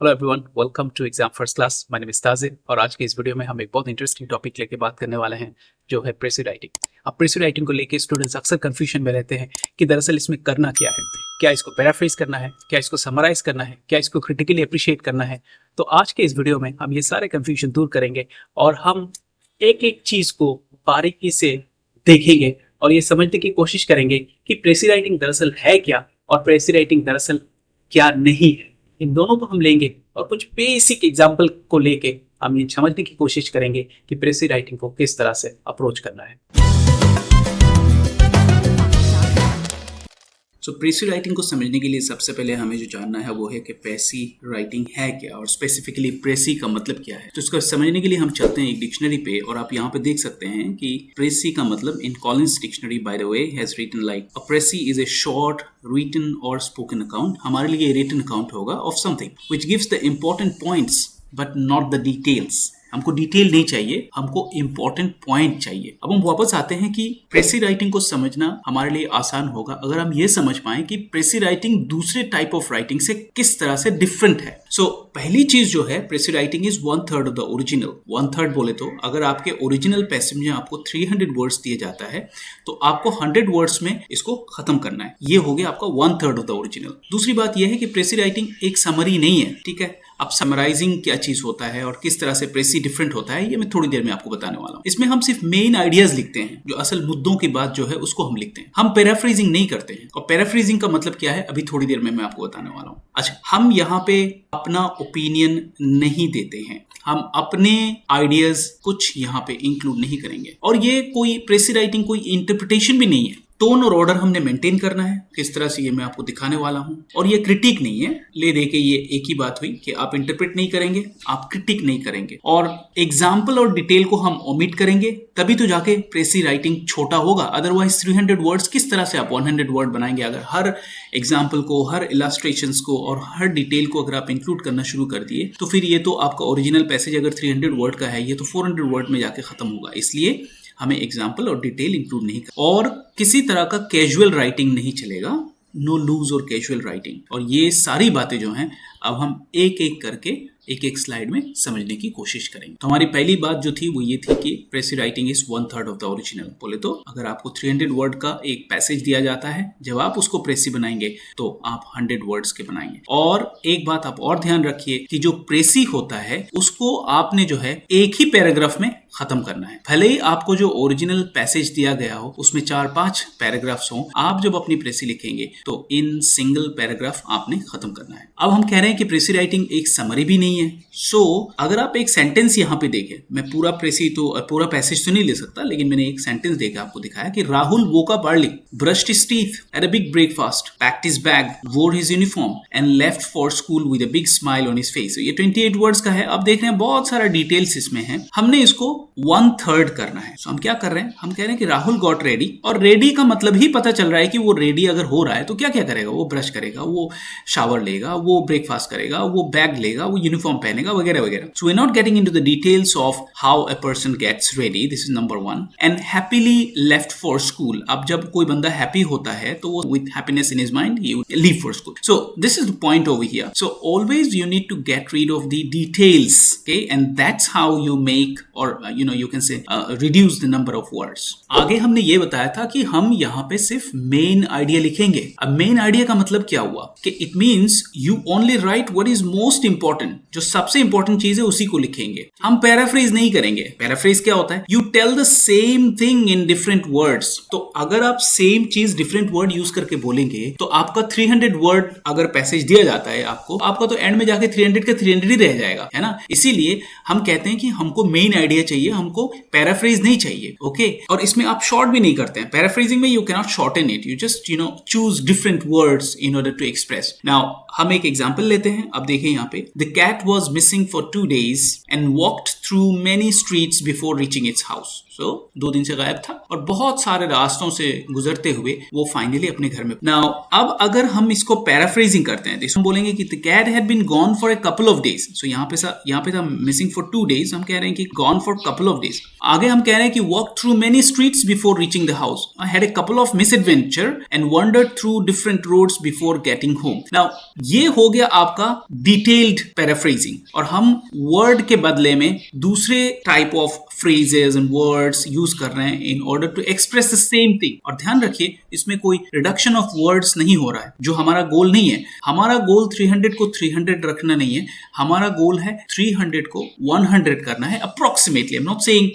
Hello everyone, welcome to exam first class. My name is Tajir और आज के इस वीडियो में हम एक बहुत इंटरेस्टिंग टॉपिक लेके बात करने वाले हैं जो है प्रेसिव राइटिंग। अब प्रेसिव राइटिंग को लेके स्टूडेंट्स अक्सर कंफ्यूजन में रहते हैं कि दरअसल इसमें करना क्या है, क्या इसको पैराफ्रेज करना है, क्या इसको समराइज करना है, क्या इसको क्रिटिकली अप्रिशिएट करना है। तो आज के इस वीडियो में हम ये सारे कंफ्यूजन दूर करेंगे और हम एक एक चीज को बारीकी से देखेंगे और ये समझने की कोशिश करेंगे कि प्रेसिव राइटिंग दरअसल है क्या और प्रेसिव राइटिंग दरअसल क्या नहीं है। इन दोनों को हम लेंगे और कुछ बेसिक एग्जाम्पल को लेके हम ये समझने की कोशिश करेंगे कि प्रेसिव राइटिंग को किस तरह से अप्रोच करना है। सो प्रेसिव राइटिंग को समझने के लिए सबसे पहले हमें जो जानना है वो है कि प्रेसिव राइटिंग है क्या और स्पेसिफिकली प्रेसी का मतलब क्या है। तो इसको समझने के लिए हम चलते हैं एक डिक्शनरी पे और आप यहाँ पे देख सकते हैं कि प्रेसी का मतलब in Collins dictionary by the way has written like a precis is a short written or spoken account. हमारे लिए रिटन अकाउंट होगा of something which gives the important points but not the details. हमको detail नहीं चाहिए, हमको important point चाहिए। अब हम वापस आते हैं कि प्रेसिव राइटिंग को समझना हमारे लिए आसान होगा अगर हम ये समझ पाए कि प्रेसिव राइटिंग दूसरे टाइप ऑफ राइटिंग से किस तरह से डिफरेंट है। सो पहली चीज जो है, precis writing is 1/3 of the original. 1/3 बोले तो अगर आपके ओरिजिनल पैसेज में आपको 300 वर्ड्स दिए जाता है तो आपको 100 वर्ड्स में इसको खत्म करना है। ये हो गया आपका 1/3 ऑफ द ओरिजिनल। दूसरी बात यह है कि प्रेसिव राइटिंग एक समरी नहीं है, ठीक है। अब समराइजिंग क्या चीज होता है और किस तरह से प्रेसी डिफरेंट होता है ये मैं थोड़ी देर में आपको बताने वाला हूँ। इसमें हम सिर्फ मेन आइडियाज लिखते हैं, जो असल मुद्दों की बात जो है उसको हम लिखते हैं। हम पैराफ्रेजिंग नहीं करते हैं। और पैराफ्रेजिंग का मतलब क्या है अभी थोड़ी देर में मैं आपको बताने वाला हूँ। अच्छा, हम यहाँ पे अपना ओपिनियन नहीं देते हैं, हम अपने आइडियाज कुछ यहाँ पे इंक्लूड नहीं करेंगे। और ये कोई प्रेसिव राइटिंग कोई इंटरप्रिटेशन भी नहीं है। टोन और ऑर्डर हमने मेंटेन करना है, किस तरह से ये मैं आपको दिखाने वाला हूं। और ये क्रिटिक नहीं है, ले दे के ये एक ही बात हुई कि आप इंटरप्रेट नहीं करेंगे, आप क्रिटिक नहीं करेंगे। और एग्जाम्पल और डिटेल को हम ओमिट करेंगे, तभी तो जाके प्रेसिव राइटिंग छोटा होगा। अदरवाइज 300 वर्ड्स किस तरह से आप 100 वर्ड बनाएंगे। अगर हर एग्जाम्पल को, हर इलस्ट्रेशंस को और हर डिटेल को अगर आप इंक्लूड करना शुरू कर दिए तो फिर ये तो आपका ओरिजिनल पैसेज अगर 300 वर्ड का है, ये तो 400 वर्ड में जाके खत्म होगा। इसलिए हमें एग्जाम्पल और डिटेल इंक्लूड नहीं कर, और किसी तरह का कैजुअल राइटिंग नहीं चलेगा, नो लूज और कैजुअल राइटिंग। और ये सारी बातें जो हैं अब हम एक एक करके एक एक स्लाइड में समझने की कोशिश करेंगे। तो हमारी पहली बात जो थी वो ये थी कि precis writing is 1/3 of the original. बोले तो अगर आपको 300 वर्ड का एक पैसेज दिया जाता है, जब आप उसको प्रेसिव बनाएंगे तो आप 100 वर्ड्स के बनाएंगे। और एक बात आप और ध्यान रखिए कि जो प्रेसिव होता है उसको आपने जो है एक ही पैराग्राफ में खत्म करना है। भले ही आपको जो ओरिजिनल पैसेज दिया गया हो उसमें 4-5 पैराग्राफ्स हो, आप जब अपनी प्रेसिव लिखेंगे तो इन सिंगल पैराग्राफ आपने खत्म करना है। अब हम कह रहे हैं कि प्रेसिव राइटिंग एक समरी भी नहीं है। सो अगर आप एक सेंटेंस यहाँ पे देखें, मैं पूरा पूरा पैसेज तो नहीं ले सकता, लेकिन मैंने एक सेंटेंस देकर आपको दिखाया कि Rahul woke up early, brushed his teeth, had a big breakfast, packed his bag, wore his uniform and left for school with a big smile on his face। ये 28 वर्ड्स का है। अब देख रहे हैं बहुत सारा डिटेल्स इसमें है, हमने इसको 1/3 करना है। सो हम क्या कर रहे हैं, हम कह रहे हैं कि राहुल गॉट रेडी। और रेडी का मतलब ही पता चल रहा है कि वो रेडी अगर हो रहा है तो क्या क्या करेगा, वो ब्रश करेगा, वो शावर लेगा, वो ब्रेकफास्ट करेगा, वो बैग लेगा, वो यूनिफॉर्म पहनेगा, वगैरह वगैरह। So we are not getting into the details of how a person gets ready, this is number 1। And happily left for school. अब जब कोई बंदा हैप्पी होता है तो वो with happiness in his mind ही would leave for school. So this is the point over here. So always you need to get rid of the details, okay, and that's how you make और you can say reduce the number of words. आगे हमने ये बताया था कि हम यहाँ पे सिर्फ मेन आइडिया लिखेंगे। अब मेन आइडिया का मतलब क्या हुआ कि it means you only right what is most important. जो सबसे इंपॉर्टेंट चीज है उसी को लिखेंगे, हम पैराफ्रेज नहीं करेंगे। पैराफ्रेज क्या होता है, you tell the same thing in different words. तो अगर आप सेम चीज डिफरेंट वर्ड यूज करके बोलेंगे तो आपका 300 वर्ड अगर पैसेज दिया जाता है आपका तो एंड में जाके 300 का 300 ही रह जाएगा, है ना। इसीलिए हम कहते हैं कि हमको मेन आइडिया चाहिए, हमको पैराफ्रेज नहीं चाहिए, ओके। और इसमें आप शॉर्ट भी नहीं करते हैं। पैराफ्रेजिंग में you can not shorten it, you just choose different words in order to express. Now हम एक एग्जांपल लेते हैं। अब देखिए यहाँ पे, the cat was missing for 2 days and walked through many streets before reaching its house. So 2 दिन से गायब था और बहुत सारे रास्तों से गुजरते हुए वो फाइनली अपने घर में। Now अब अगर हम इसको पैराफ्रेजिंग करते हैं तो हम बोलेंगे कि the cat had been gone for a couple of days. So यहाँ पे था missing for 2 days, हम कह रहे हैं कि gone for couple of days. आगे हम कह रहे हैं कि walked through many streets before reaching the house. I had a couple of misadventure and wandered through different roads before getting home. Now ये हो गया आपका डिटेल्ड पैराफ्रेजिंग और हम वर्ड के बदले में दूसरे type of phrases and words use कर रहे हैं in order to express the same thing. और ध्यान रखिए इसमें कोई reduction of words नहीं हो रहा है, जो हमारा गोल नहीं है। हमारा गोल 300 को 300 रखना नहीं है, हमारा गोल है 300 को 100 करना है approximately. I'm not saying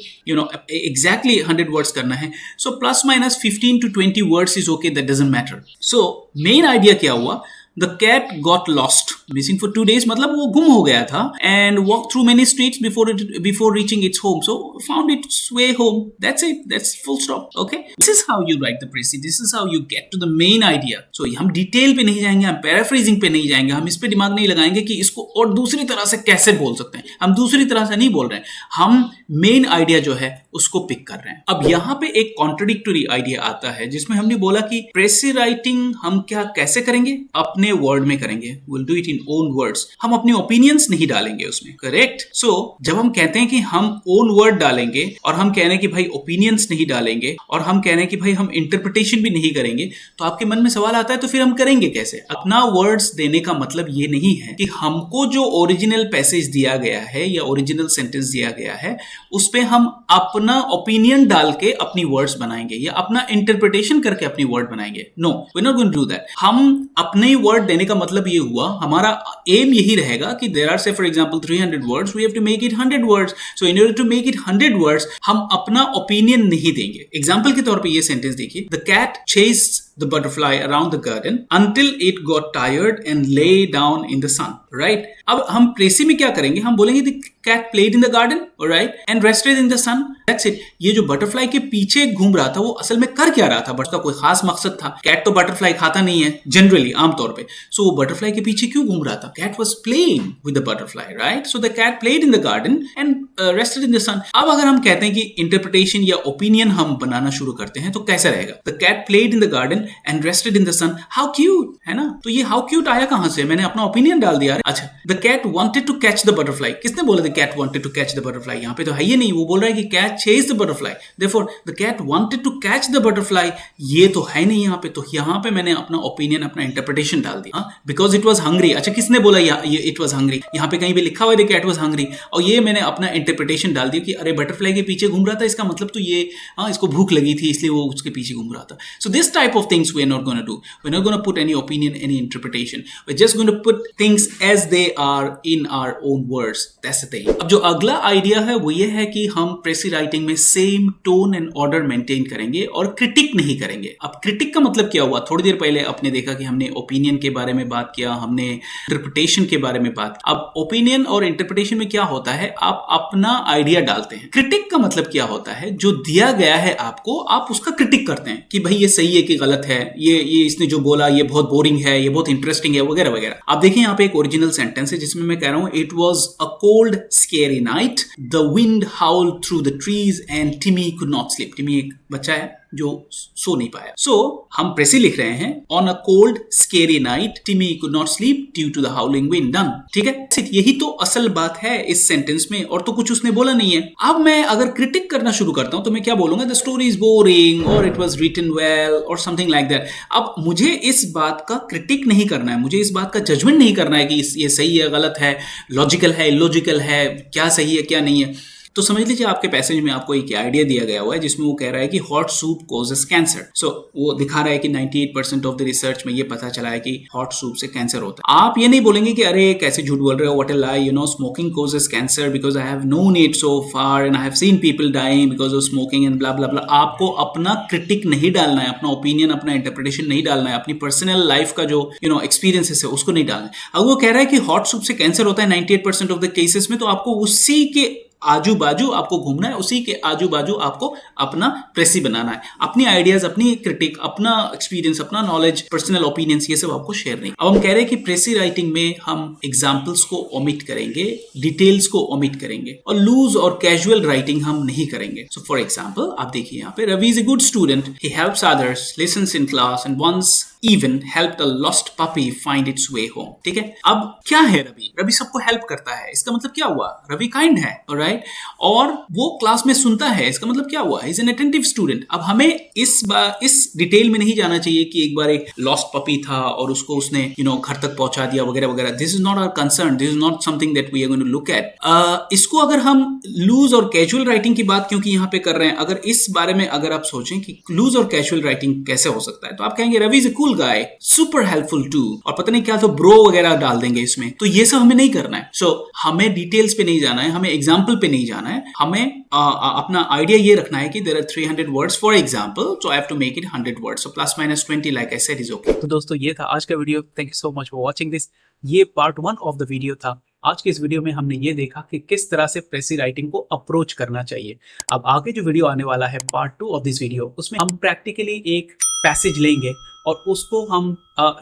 exactly 100 words करना है. So plus minus 15 to 20 words is okay, that doesn't matter. So main idea क्या हुआ? The cat got lost, missing for 2 days. मतलब वो गुम हो गया था and walked through many streets before reaching its home. So found its way home. That's it. That's full stop. Okay. This is how you write the précis. This is how you get to the main idea. So हम detail पे नहीं जाएंगे, हम paraphrasing पे नहीं जाएंगे, हम इस पे दिमाग नहीं लगाएंगे कि इसको और दूसरी तरह से कैसे बोल सकते हैं। हम दूसरी तरह से नहीं बोल रहे हैं, हम मेन आइडिया जो है उसको पिक कर रहे हैं। अब यहाँ पे एक कॉन्ट्रडिक्टरी आइडिया आता है जिसमें हमने बोला कि प्रेसी राइटिंग हम क्या कैसे करेंगे? अपने वर्ड में करेंगे। We'll do it in own words. हम अपनी ओपिनियंस नहीं डालेंगे उसमें, करेक्ट? सो जब हम कहते हैं कि हम ओन वर्ड डालेंगे और हम कह रहे हैं कि भाई ओपिनियंस नहीं डालेंगे और हम कह रहे हैं कि भाई हम इंटरप्रिटेशन भी नहीं करेंगे, तो आपके मन में सवाल आता है तो फिर हम करेंगे कैसे? अपना वर्ड्स देने का मतलब ये नहीं है कि हमको जो ओरिजिनल पैसेज दिया गया है या ओरिजिनल सेंटेंस दिया गया है उस पे हम अपना ओपिनियन डाल के अपनी वर्ड्स बनाएंगे या अपना इंटरप्रिटेशन करके अपनी वर्ड बनाएंगे। No, we not going to do that. हम अपने वर्ड देने का मतलब ये हुआ, हमारा एम यही रहेगा कि there are say for example 300 words, we have to make it 100 words. So in order to make it 100 words हम अपना ओपिनियन नहीं देंगे। एग्जांपल के तौर पे ये सेंटेंस देखिए, the cat chased the butterfly around the garden until it got tired and lay down in the sun, right? अब हम प्रेसी में क्या करेंगे? हम बोलेंगे the cat played in the garden, alright, and rested in the sun. That's it. ये जो butterfly के पीछे घूम रहा था वो असल में कर क्या रहा था? बट उसका कोई खास मकसद था। कैट तो बटरफ्लाई खाता नहीं है जनरली, आमतौर पे। सो वो बटरफ्लाई के पीछे क्यों घूम रहा था? Cat was playing with the butterfly, right? So the cat played in the garden and rested in the sun. अब अगर हम कहते हैं कि इंटरप्रिटेशन या ओपिनियन हम बनाना शुरू करते हैं तो कैसे रहेगा? The cat played in the garden and rested in the sun. How cute, है ना? तो ये हाउ क्यूट आया कहां से? मैंने अपना ओपिनियन डाल दिया। अच्छा, the cat wanted to catch the butterfly. किसने बोला the cat wanted to catch the butterfly? यहां पे तो है ही नहीं। वो बोल रहा है कि cat chase the butterfly, therefore the cat wanted to catch the butterfly. ये तो है नहीं यहां पे। तो यहां पे मैंने अपना ओपिनियन, अपना इंटरप्रिटेशन डाल दिया, बिकॉज इट वाज हंग्री। अच्छा, किसने बोला ये इट वाज हंग्री? यहां पे कहीं भी लिखा हुआ है द कैट वाज हंग्री, और ये मैंने अपना इंटरप्रिटेशन डाल दिया कि अरे बटरफ्लाई के पीछे घूम रहा था, इसका मतलब तो ये इसको भूख लगी थी इसलिए वो उसके पीछे घूम रहा था। So this type of things we are not gonna do. We are not gonna put any opinion, any interpretation. We are just gonna put things as they are in our own words. That's the thing. अब जो अगला idea है वो ये है कि हम प्रेसी writing में same tone and order maintain करेंगे और क्रिटिक नहीं करेंगे। अब क्रिटिक का मतलब क्या हुआ? थोड़ी देर पहले आपने देखा कि हमने ओपिनियन के बारे में बात किया, हमने इंटरप्रिटेशन के बारे में बात। अब ओपिनियन और इंटरप्रिटेशन में क्या होता है? आप अपना आइडिया डालते हैं। क्रिटिक का मतलब क्या होता है? जो दिया गया है आपको, आप उसका क्रिटिक करते हैं कि भाई ये सही है कि गलत है, ये इसने जो बोला ये बहुत बोरिंग है, ये बहुत इंटरेस्टिंग है, वगैरह वगैरह। आप देखिए यहाँ पे एक ओरिजिनल सेंटेंस है जिसमें मैं कह रहा हूं, it was a cold scary night, the wind howled through the trees and Timmy could not sleep. Timmy एक बच्चा है जो सो नहीं पाया। सो हम प्रेसी लिख रहे हैं, on a cold scary night Timmy could not sleep due to the howling wind. Done, ठीक है? यही तो असल बात है इस सेंटेंस में, और तो कुछ उसने बोला नहीं है। अब मैं अगर क्रिटिक करना शुरू करता हूं तो मैं क्या बोलूंगा? द स्टोरी इज बोरिंग और इट वाज रिटन वेल और समथिंग लाइक दैट। अब मुझे इस बात का क्रिटिक नहीं करना है, मुझे इस बात का जजमेंट नहीं करना है कि ये सही है, गलत है, लॉजिकल है, इलॉजिकल है, क्या सही है, क्या नहीं है। तो समझ लीजिए आपके पैसेज में आपको एक आइडिया दिया गया हुआ है जिसमें वो कह रहा है कि हॉट सूप कॉजेस कैंसर। सो वो दिखा रहा है कि 98% ऑफ द रिसर्च में ये पता चला है कि हॉट सूप से कैंसर होता है। आप ये नहीं बोलेंगे कि अरे कैसे झूठ बोल रहे हो, what a lie, you know smoking causes cancer because I have known it so far and I have seen people dying because of smoking and blah blah blah. आपको अपना क्रिटिक नहीं डालना है, अपना ओपिनियन, अपना इंटरप्रिटेशन नहीं डालना है, अपनी पर्सनल लाइफ का जो एक्सपीरियंसेस है उसको नहीं डालना है। अब वो कह रहा है कि हॉट सूप से कैंसर होता है 98% ऑफ द केसेस में, तो आपको उसी के आजू बाजू आपको घूमना है, उसी के आजू बाजू आपको अपना प्रेसी बनाना है, अपनी आइडियाज, अपनी क्रिटिक, अपना एक्सपीरियंस, अपना नॉलेज, पर्सनल ओपिनियंस, ये सब आपको शेयर नहीं। अब हम कह रहे हैं कि प्रेसी राइटिंग में हम एग्जाम्पल्स को ओमिट करेंगे, डिटेल्स को ओमिट करेंगे और लूज और कैजुअल राइटिंग हम नहीं करेंगे। सो फॉर एग्जाम्पल आप देखिए यहाँ पे, Ravi is a good student, he helps others, listens in class and once even helped a lost puppy find its way home। ठीक है, अब क्या है रवि? रवि सबको हेल्प करता है, इसका मतलब क्या हुआ? रवि काइंड है, ऑलराइट, और वो क्लास में सुनता है, इसका मतलब क्या हुआ? Is an attentive student. अब हमें इस डिटेल में नहीं जाना चाहिए कि एक बार एक लॉस्ट पपी था और उसको उसने घर तक पहुंचा दिया वगैरह वगैरह। This is not our concern, this is not something that we are going to look at. इसको अगर हम लूज और कैजुअल राइटिंग की बात क्योंकि यहाँ पे कर रहे हैं, अगर इस बारे में अगर आप सोचें कि लूज और कैजुअल राइटिंग कैसे हो सकता है, तो आप कहेंगे Ravi is a cool guy, super helpful too, और पता नहीं क्या तो ब्रो वगैरह डाल देंगे इसमें। तो ये सब हमें नहीं करना है। सो हमें डिटेल्स पे नहीं जाना है, हमें एग्जाम्पल पे नहीं जाना है, हमें अपना आइडिया ये रखना है कि there are 300 words for example, so I have to make it 100 words, so plus minus 20 like I said is okay. तो दोस्तों ये था आज का video. Thank you so much for watching this. ये पार्ट 1 ऑफ द वीडियो था। आज के इस वीडियो में हमने ये देखा कि किस तरह से प्रेसी राइटिंग को अप्रोच करना चाहिए। अब आगे जो वीडियो आने वाला है पार्ट 2 ऑफ दिस वीडियो, उसमें हम प्रैक्टिकली एक पैसेज लेंगे और उसको हम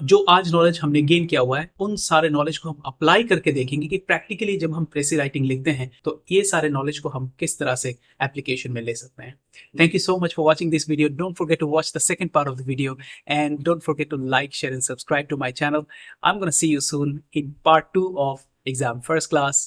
जो आज नॉलेज हमने गेन किया हुआ है, उन सारे नॉलेज को हम अप्लाई करके देखेंगे कि प्रैक्टिकली जब हम प्रेसी राइटिंग लिखते हैं तो ये सारे नॉलेज को हम किस तरह से एप्लीकेशन में ले सकते हैं। Thank you so much for watching this video. Don't forget to watch the second part of the video and don't forget to like, share and subscribe to my channel. I'm going to see you soon in part 2 of Exam First Class.